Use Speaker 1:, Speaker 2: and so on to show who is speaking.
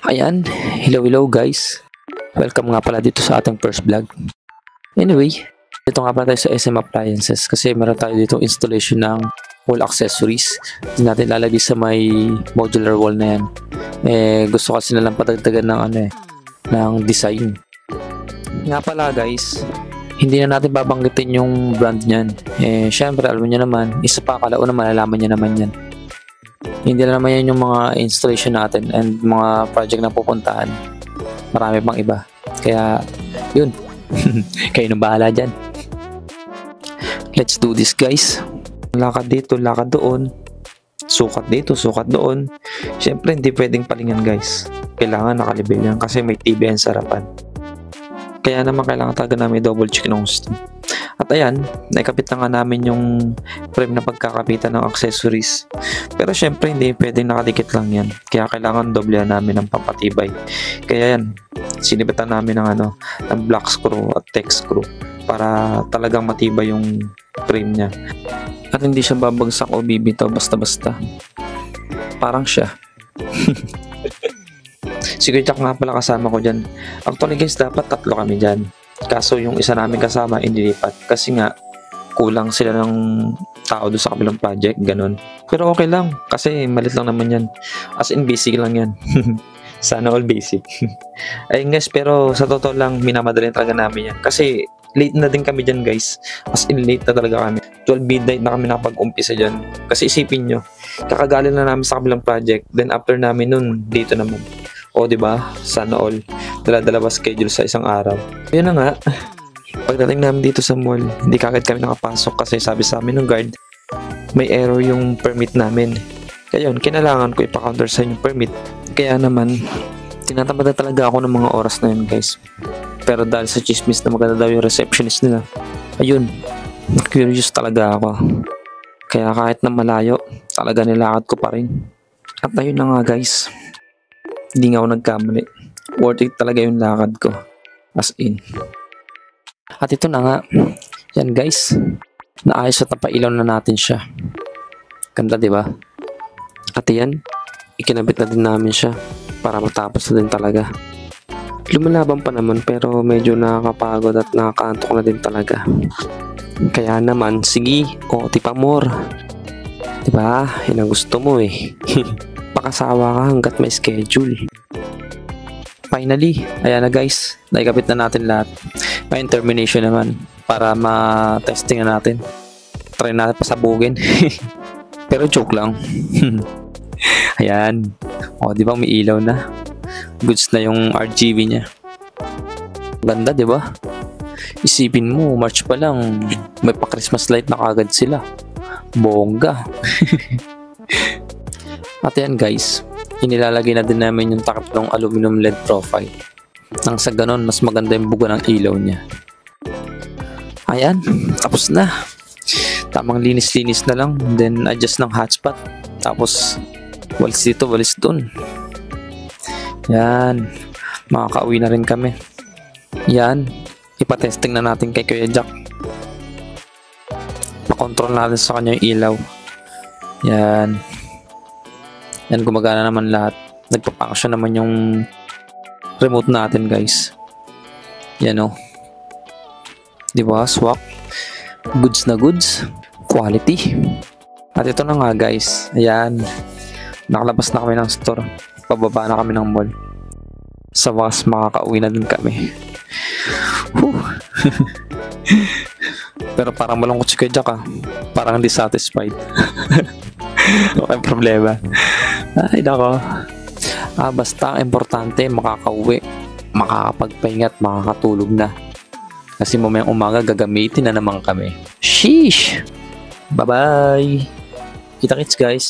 Speaker 1: Ayan, hello guys. Welcome nga pala dito sa ating first vlog. Anyway, dito nga pala tayo sa SM Appliances kasi meron tayo dito installation ng wall accessories. Hindi natin lalagay sa may modular wall na yan. Gusto kasi nalang padagdagan ng ng design. Nga pala guys, hindi na natin babanggitin yung brand niyan. Syempre alam niyo naman, isa pa kalao na malalaman niya naman yan. Hindi na naman yan yung mga installation natin and mga project na pupuntahan. Marami pang iba. Kaya, yun. Kayo nang bahala dyan. Let's do this guys. Lakad dito, lakad doon. Sukat dito, sukat doon. Siyempre, hindi pwedeng palingan guys. Kailangan nakalibel yan kasi may TV yan sa harapan. Kaya naman kailangan talaga namin double check ng gusto. At ayan, naikapit na nga namin yung frame na pagkakapitan ng accessories. Pero syempre hindi pwedeng nakadikit lang yan. Kaya kailangan doblehan namin ng pampatibay. Kaya yan, sinibitan namin ng ng black screw at text screw para talagang matibay yung frame niya. At hindi siya babagsak o bibitaw basta-basta. Parang siya. Si Kuya Jack nga pala kasama ko dyan. Actually guys, dapat tatlo kami dyan. Kaso yung isa namin kasama inilipat kasi nga kulang sila ng tao doon sa kabilang project, ganun. Pero okay lang kasi malit lang naman yan. As in basic lang yan. Sana all basic. Ayun guys, pero sa totoo lang minamadali talaga namin yan kasi late na din kami dyan guys. As in late na talaga kami. 12 midnight na kami nakapag-umpisa dyan. Kasi isipin nyo, kakagaling na namin sa kabilang project, then after namin nun dito naman. O diba, sana all dala-dala ba schedule sa isang araw. Yun na nga, pagdating namin dito sa mall, hindi kagad kami nakapasok kasi sabi sa amin ng guard, may error yung permit namin. Kaya yun, kailangan ko ipa-countersign yung permit. Kaya naman, tinatamad na talaga ako ng mga oras na yun guys. Pero dahil sa chismis na maganda daw yung receptionist nila, ayun, curious talaga ako. Kaya kahit na malayo, talaga nilakad ko pa rin. At ayun na nga guys, hindi nga ako nagkamali. Worth it talaga yung lakad ko. As in. At ito na nga. Yan guys. Naayos at napailaw na natin siya. Ganda diba? At yan. Ikinabit na din namin siya. Para matapos na din talaga. Lumalaban pa naman pero medyo nakakapagod at nakakaantok na din talaga. Kaya naman, sige. O, tipa more. Diba? Yan ang gusto mo eh. Pakasawa ka hanggat may schedule. Finally, ayan na guys, naikapit na natin lahat. May termination naman para ma-testing na natin. Try natin pasabugin. Pero joke lang. Ayan. O, di ba may ilaw na? Goods na yung RGB niya. Ganda, di ba? Isipin mo, March pa lang, may pa-Christmas light na kagad sila. Bongga. At yan guys, inilalagay na din namin yung takip ng aluminum LED profile. Nang sa ganon, mas maganda yung buga ng ilaw niya. Ayan, tapos na. Tamang linis-linis na lang, then adjust ng hotspot. Tapos, walis dito, walis dun. Yan, makakauwi na rin kami. Yan, ipatesting na natin kay Kuya Jack. Pakontrol natin sa kanya yung ilaw. Yan. Yan, gumagana naman lahat. Nagpa-function naman yung remote natin guys. Yan o. Diba? Swak. Goods na goods. Quality. At ito na nga guys. Ayan. Nakalabas na kami ng store. Pababa na kami ng mall. Sa wakas makakauwi na din kami. Pero parang malungkot si Kuya Jack ah. Parang hindi satisfied. Okay, problema. Ay nako. Basta importante makakauwi, makakapagpahinga at makakatulog na. Kasi mamayang umaga gagamitin na naman kami. Sheesh! Bye bye! Kita-kits guys!